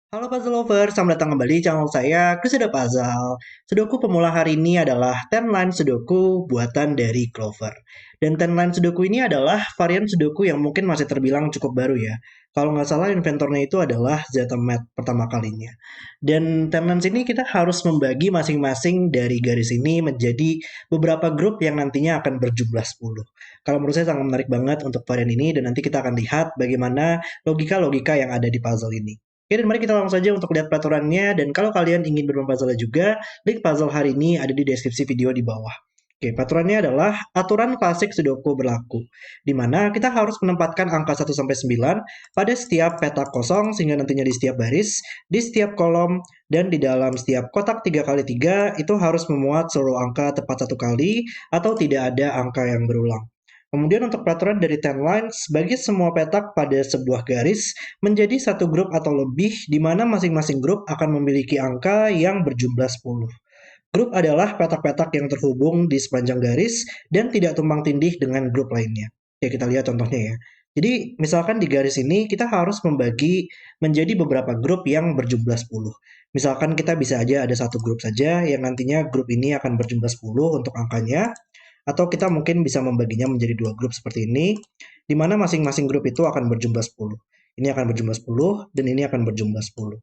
Halo puzzle lover, selamat datang kembali di channel saya, Krisida Puzzle. Sudoku pemula hari ini adalah 10 line Sudoku buatan dari Clover. Dan 10 line Sudoku ini adalah varian Sudoku yang mungkin masih terbilang cukup baru ya. Kalau nggak salah inventornya itu adalah Zetamat pertama kalinya. Dan 10 lines ini kita harus membagi masing-masing dari garis ini menjadi beberapa grup yang nantinya akan berjumlah 10. Kalau menurut saya sangat menarik banget untuk varian ini dan nanti kita akan lihat bagaimana logika-logika yang ada di puzzle ini. Oke, dan mari kita langsung saja untuk lihat peraturannya. Dan kalau kalian ingin bermain puzzle juga, link puzzle hari ini ada di deskripsi video di bawah. Oke, peraturannya adalah aturan klasik Sudoku berlaku, di mana kita harus menempatkan angka 1 sampai 9 pada setiap petak kosong, sehingga nantinya di setiap baris, di setiap kolom, dan di dalam setiap kotak 3 kali 3 itu harus memuat seluruh angka tepat 1 kali, atau tidak ada angka yang berulang. Kemudian untuk peraturan dari 10 lines, bagi semua petak pada sebuah garis menjadi satu grup atau lebih, di mana masing-masing grup akan memiliki angka yang berjumlah 10. Grup adalah petak-petak yang terhubung di sepanjang garis dan tidak tumpang tindih dengan grup lainnya. Ya, kita lihat contohnya ya. Jadi, misalkan di garis ini kita harus membagi menjadi beberapa grup yang berjumlah 10. Misalkan kita bisa aja ada satu grup saja yang nantinya grup ini akan berjumlah 10 untuk angkanya, atau kita mungkin bisa membaginya menjadi dua grup seperti ini, di mana masing-masing grup itu akan berjumlah 10. Ini akan berjumlah 10, dan ini akan berjumlah 10.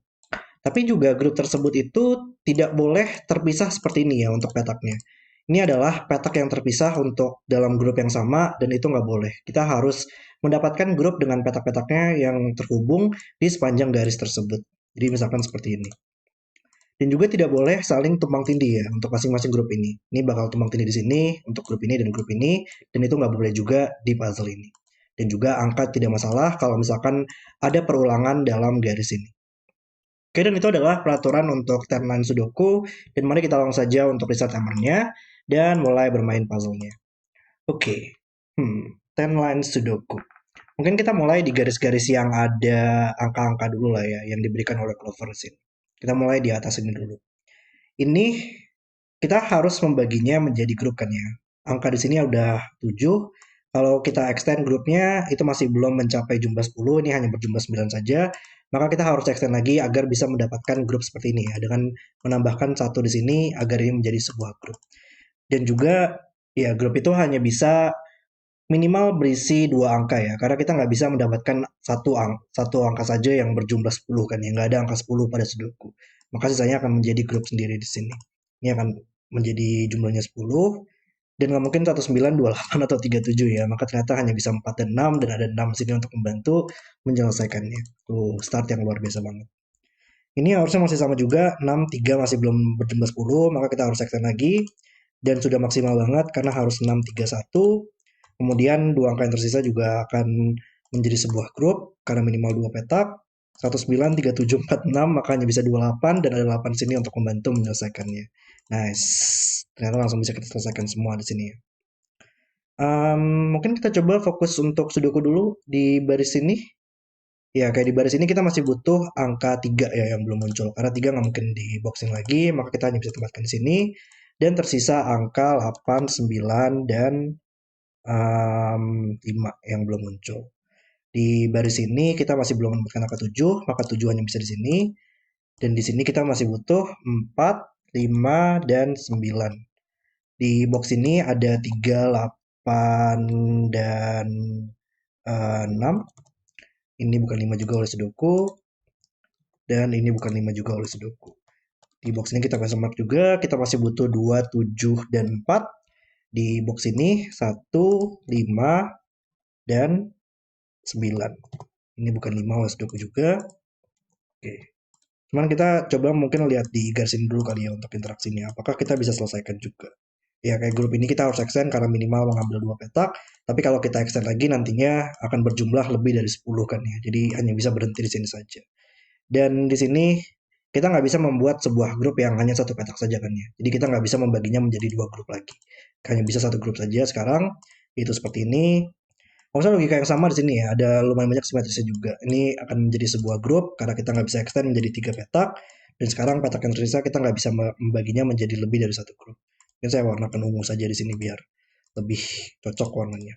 Tapi juga grup tersebut itu tidak boleh terpisah seperti ini ya untuk petaknya. Ini adalah petak yang terpisah untuk dalam grup yang sama, dan itu nggak boleh. Kita harus mendapatkan grup dengan petak-petaknya yang terhubung di sepanjang garis tersebut. Jadi misalkan seperti ini. Dan juga tidak boleh saling tumpang tindih ya untuk masing-masing grup ini. Ini bakal tumpang tindih di sini untuk grup ini dan grup ini, dan itu nggak boleh juga di puzzle ini. Dan juga angka tidak masalah kalau misalkan ada perulangan dalam garis ini. Oke, dan itu adalah peraturan untuk timeline Sudoku, dan mari kita langsung saja untuk reset timernya, dan mulai bermain puzzle-nya. Oke, 10 line Sudoku. Mungkin kita mulai di garis-garis yang ada angka-angka dulu lah ya, yang diberikan oleh Clover sini. Kita mulai di atas ini dulu. Ini kita harus membaginya menjadi grup kan ya. Angka di sini udah 7. Kalau kita extend grupnya itu masih belum mencapai jumlah 10, ini hanya berjumlah 9 saja. Maka kita harus extend lagi agar bisa mendapatkan grup seperti ini ya, dengan menambahkan satu di sini agar ini menjadi sebuah grup. Dan juga ya grup itu hanya bisa minimal berisi dua angka ya, karena kita nggak bisa mendapatkan satu angka saja yang berjumlah 10 kan ya, nggak ada angka 10 pada Sudoku. Maka sisanya akan menjadi grup sendiri di sini. Ini akan menjadi jumlahnya 10, dan nggak mungkin 19, 28, atau 37 ya, maka ternyata hanya bisa 4 dan 6, dan ada 6 sini untuk membantu menyelesaikannya. Tuh, start yang luar biasa banget. Ini harusnya masih sama juga, 6, 3 masih belum berjumlah 10, maka kita harus extend lagi, dan sudah maksimal banget karena harus 6, 3, 1. Kemudian dua angka yang tersisa juga akan menjadi sebuah grup karena minimal dua petak. 19, 3, 7, 4, 6, maka hanya bisa 28, dan ada 8 sini untuk membantu menyelesaikannya. Nice. Ternyata langsung bisa kita selesaikan semua di sini ya. Mungkin kita coba fokus untuk Sudoku dulu di baris ini. Ya, kayak di baris ini kita masih butuh angka 3 ya yang belum muncul. Karena 3 nggak mungkin di boxing lagi, maka kita hanya bisa tempatkan di sini. Dan tersisa angka 8, 9, dan 5 yang belum muncul. Di baris ini kita masih belum menemukan angka 7, maka 7 hanya bisa di sini. Dan di sini kita masih butuh 4, 5, dan 9. Di box ini ada 3, 8, dan 6. Ini bukan 5 juga oleh Sudoku. Dan ini bukan 5 juga oleh Sudoku. Di box ini kita question mark juga. Kita masih butuh 2, 7, dan 4. Di box ini 1, 5, dan 9. Ini bukan 5 oleh Sudoku juga. Oke. Cuman kita coba mungkin lihat di garis ini dulu kali ya untuk interaksinya. Apakah kita bisa selesaikan juga. Ya kayak grup ini kita harus extend karena minimal mengambil dua petak. Tapi kalau kita extend lagi nantinya akan berjumlah lebih dari 10 kan ya. Jadi hanya bisa berhenti di sini saja. Dan di sini kita nggak bisa membuat sebuah grup yang hanya satu petak saja kan ya. Jadi kita nggak bisa membaginya menjadi dua grup lagi. Hanya bisa satu grup saja sekarang. Itu seperti ini. Maksudnya logika yang sama di sini ya, ada lumayan banyak simetrisnya juga. Ini akan menjadi sebuah grup karena kita nggak bisa extend menjadi tiga petak. Dan sekarang petak yang tersisa kita nggak bisa membaginya menjadi lebih dari satu grup. Ini saya warnakan ungu saja di sini biar lebih cocok warnanya.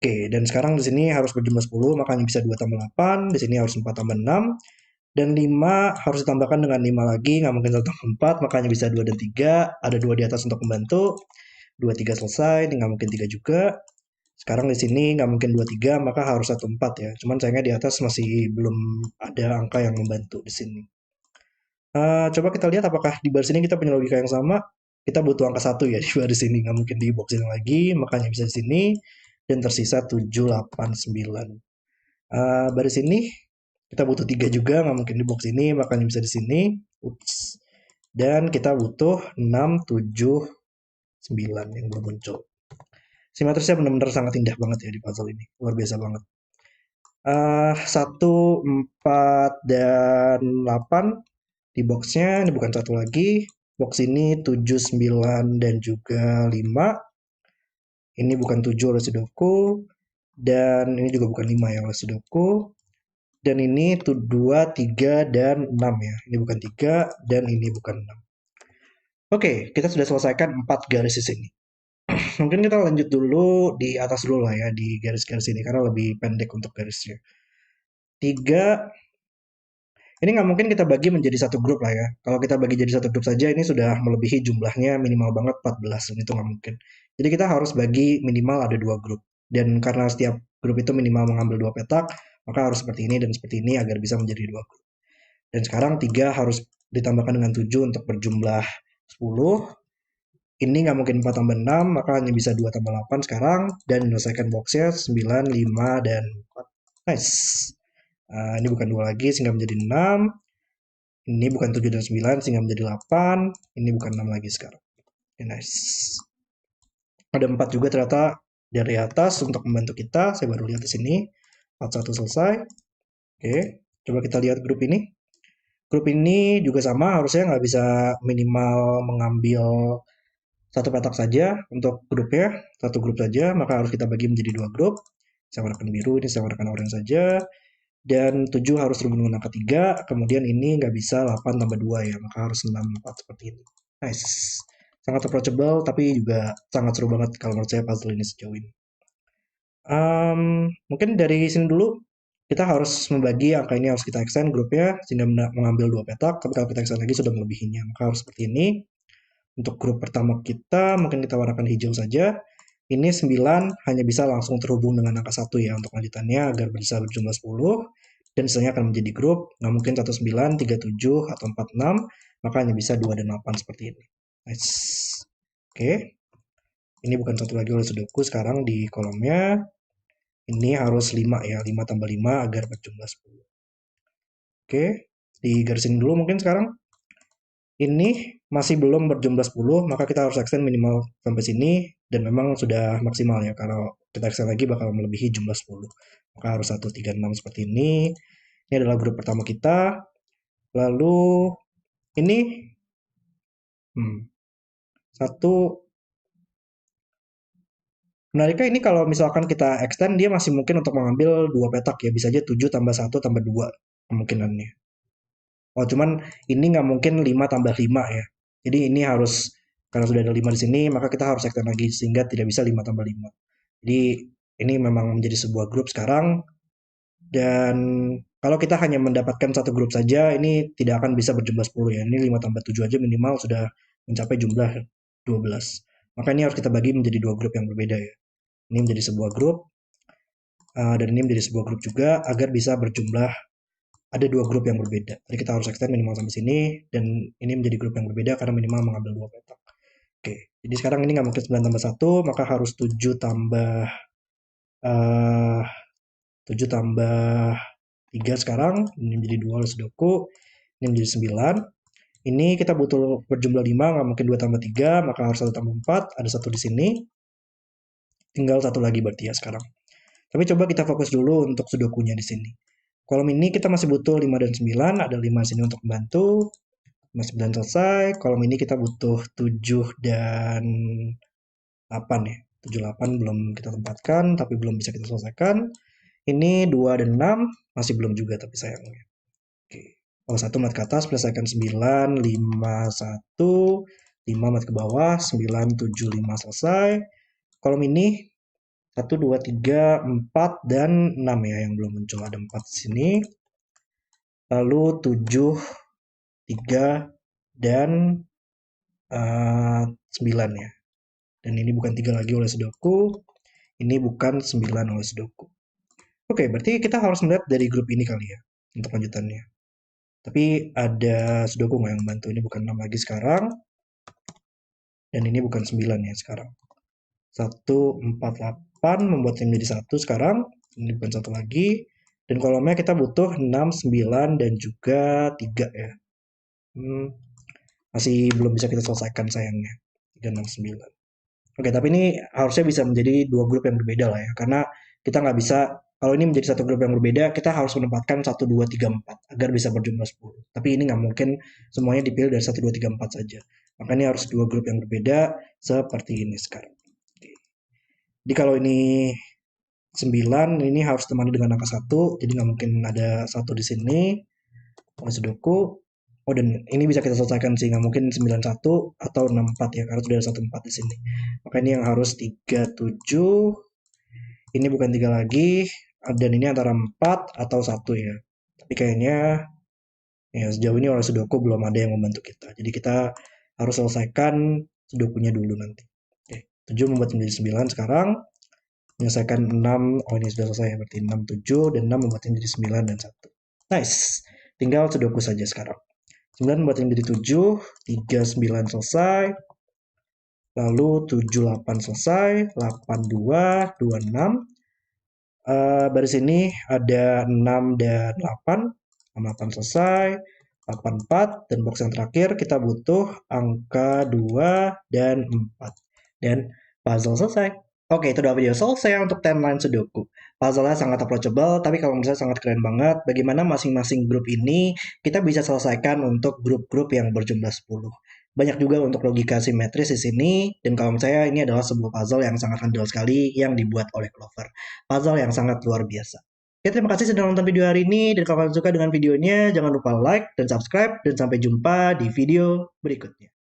Oke, dan sekarang di sini harus berjumlah 10, makanya bisa 2 tambah 8, di sini harus 4 tambah 6, Dan 5 harus ditambahkan dengan 5 lagi, nggak mungkin 1 tambah 4, makanya bisa 2 dan 3. Ada 2 di atas untuk membantu. 2, 3 selesai, ini nggak mungkin 3 juga. Sekarang di sini nggak mungkin 2, 3, maka harus 1, 4 ya. Cuman sayangnya di atas masih belum ada angka yang membantu di sini. Coba kita lihat apakah di baris ini kita punya logika yang sama. Kita butuh angka 1 ya di baris ini, nggak mungkin di box ini lagi, makanya bisa di sini. Dan tersisa 7, 8, 9. Baris ini kita butuh 3 juga, nggak mungkin di box ini, makanya bisa di sini. Ups. Dan kita butuh 6, 7, 9 yang belum muncul. Simetrisnya benar-benar sangat indah banget ya di puzzle ini. Luar biasa banget. 1, 4, dan 8 di boxnya. Ini bukan 1 lagi. Box ini 7, 9, dan juga 5. Ini bukan 7 oleh Sudoku. Dan ini juga bukan 5 ya oleh Sudoku. Dan ini 2, 3, dan 6 ya. Ini bukan 3, dan ini bukan 6. Oke, kita sudah selesaikan 4 garis di sini. Mungkin kita lanjut dulu di atas dulu lah ya, di garis-garis ini, karena lebih pendek untuk garisnya. 3, ini nggak mungkin kita bagi menjadi satu grup lah ya. Kalau kita bagi jadi satu grup saja, ini sudah melebihi jumlahnya minimal banget 14, dan itu nggak mungkin. Jadi kita harus bagi minimal ada 2 grup. Dan karena setiap grup itu minimal mengambil 2 petak, maka harus seperti ini dan seperti ini agar bisa menjadi 2 grup. Dan sekarang 3 harus ditambahkan dengan 7 untuk berjumlah 10. Ini nggak mungkin 4 tambah 6, maka hanya bisa 2 tambah 8 sekarang. Dan menyelesaikan boxnya 9, 5, dan 4. Nice. Ini bukan 2 lagi, sehingga menjadi 6. Ini bukan 7 dan 9, sehingga menjadi 8. Ini bukan 6 lagi sekarang. Okay, nice. Ada 4 juga ternyata dari atas untuk membantu kita. Saya baru lihat di sini. 41 selesai. Oke, coba kita lihat grup ini. Grup ini juga sama, harusnya nggak bisa minimal mengambil satu petak saja untuk grupnya, satu grup saja, maka harus kita bagi menjadi 2 grup. Saya warnakan biru, ini saya warnakan oranye saja. Dan 7 harus terhubung dengan angka 3, kemudian ini nggak bisa 8 tambah 2 ya, maka harus 6, 4 seperti ini. Nice. Sangat approachable, tapi juga sangat seru banget kalau menurut saya puzzle ini sejauh ini. Mungkin dari sini dulu, kita harus membagi angka ini, harus kita extend grupnya, sehingga mengambil 2 petak, tapi kalau kita extend lagi sudah melebihinya, maka harus seperti ini. Untuk grup pertama kita, mungkin kita warnakan hijau saja. Ini 9 hanya bisa langsung terhubung dengan angka 1 ya untuk lanjutannya agar bisa berjumlah 10. Dan sisanya akan menjadi grup, nggak mungkin 19, 37, atau 46, maka hanya bisa 2 dan 8 seperti ini. Nice. Oke. Ini bukan 1 lagi oleh Sudoku sekarang di kolomnya. Ini harus 5 ya, 5 tambah 5 agar berjumlah 10. Oke, di garisin dulu mungkin sekarang. Ini masih belum berjumlah 10, maka kita harus extend minimal sampai sini, dan memang sudah maksimal ya, kalau kita extend lagi bakal melebihi jumlah 10. Maka harus 1, 3, 6 seperti ini. Ini adalah grup pertama kita. Lalu ini 1. Menariknya ini kalau misalkan kita extend, dia masih mungkin untuk mengambil 2 petak ya. Bisa aja 7 tambah 1 tambah 2 kemungkinannya. Oh, cuman ini nggak mungkin 5 tambah 5 ya. Jadi ini harus, karena sudah ada 5 di sini, maka kita harus extend lagi sehingga tidak bisa 5 tambah 5. Jadi ini memang menjadi sebuah grup sekarang, dan kalau kita hanya mendapatkan satu grup saja, ini tidak akan bisa berjumlah 10 ya. Ini 5 tambah 7 aja minimal sudah mencapai jumlah 12. Maka ini harus kita bagi menjadi 2 grup yang berbeda ya. Ini menjadi sebuah grup, dan ini menjadi sebuah grup juga agar bisa berjumlah ada 2 grup yang berbeda. Jadi kita harus extend minimal sampai sini, dan ini menjadi grup yang berbeda karena minimal mengambil 2 petak. Oke, jadi sekarang ini nggak mungkin 9 tambah 1, maka harus 7 tambah uh, 7 tambah 3 sekarang. Ini menjadi 2 oleh Sudoku. Ini menjadi 9. Ini kita butuh berjumlah 5, nggak mungkin 2 tambah 3, maka harus 1 tambah 4. Ada 1 di sini. Tinggal 1 lagi berarti ya sekarang. Tapi coba kita fokus dulu untuk Sudokunya di sini. Kolom ini kita masih butuh 5 dan 9, ada 5 sini untuk membantu. 5, 9 selesai. Kolom ini kita butuh 7 dan 8 ya. 7, 8 belum kita tempatkan, tapi belum bisa kita selesaikan. Ini 2 dan 6, masih belum juga tapi sayangnya. Oke. Oh, 1 mat ke atas, selesaikan 9, 5, 1. 5 mat ke bawah, 9, 7, 5 selesai. Kolom ini 1, 2, 3, 4, dan 6 ya yang belum muncul. Ada 4 di sini. lalu 7, 3, dan 9 ya. Dan ini bukan 3 lagi oleh Sudoku, ini bukan 9 oleh Sudoku. Oke, berarti kita harus melihat dari grup ini kali ya, untuk lanjutannya. Tapi ada Sudoku nggak yang bantu? Ini bukan 6 lagi sekarang, dan ini bukan 9 ya sekarang. 1, 4, 8 membuatnya menjadi 1 sekarang, ini bukan 1 lagi. Dan kolomnya kita butuh 6, 9, dan juga 3 ya. Masih belum bisa kita selesaikan sayangnya. 3, 6, 9. Oke, tapi ini harusnya bisa menjadi dua grup yang berbeda lah ya. Karena kita nggak bisa, kalau ini menjadi satu grup yang berbeda, kita harus menempatkan 1, 2, 3, 4 agar bisa berjumlah 10. Tapi ini nggak mungkin semuanya dipilih dari 1, 2, 3, 4 saja. Makanya harus dua grup yang berbeda seperti ini sekarang. Oke. Jadi kalau ini 9, ini harus ditemani dengan angka 1. Jadi nggak mungkin ada 1 di sini. Oleh Sudoku. Oh, dan ini bisa kita selesaikan sih, nggak mungkin 91 atau 64 ya, karena sudah ada 14 di sini. Maka ini yang harus 37. Ini bukan 3 lagi, dan ini antara 4 atau 1 ya. Tapi kayaknya ya sejauh ini oleh Sudoku belum ada yang membantu kita. Jadi kita harus selesaikan Sudokunya dulu nanti. Oke, 7 membuat menjadi 9 sekarang. Menyelesaikan 6, oh ini sudah selesai, berarti 6, 7, dan 6 membuat menjadi 9 dan 1. Nice, tinggal Sudoku saja sekarang. 9 buat yang jadi 7, 3, 9 selesai, lalu 7, 8 selesai, 8, 2, 2, 6. Baris ini ada 6 dan 8, 6, 8 selesai, 8, 4, dan box yang terakhir kita butuh angka 2 dan 4. Dan puzzle selesai. Oke, itu udah video selesai untuk timeline Sudoku. Puzzle-nya sangat approachable, tapi kalau menurut saya sangat keren banget. Bagaimana masing-masing grup ini kita bisa selesaikan untuk grup-grup yang berjumlah 10. Banyak juga untuk logika simetris di sini, dan kalau menurut saya ini adalah sebuah puzzle yang sangat handal sekali yang dibuat oleh Clover. Puzzle yang sangat luar biasa. Oke, terima kasih sudah nonton video hari ini, dan kalau kalian suka dengan videonya, jangan lupa like dan subscribe, dan sampai jumpa di video berikutnya.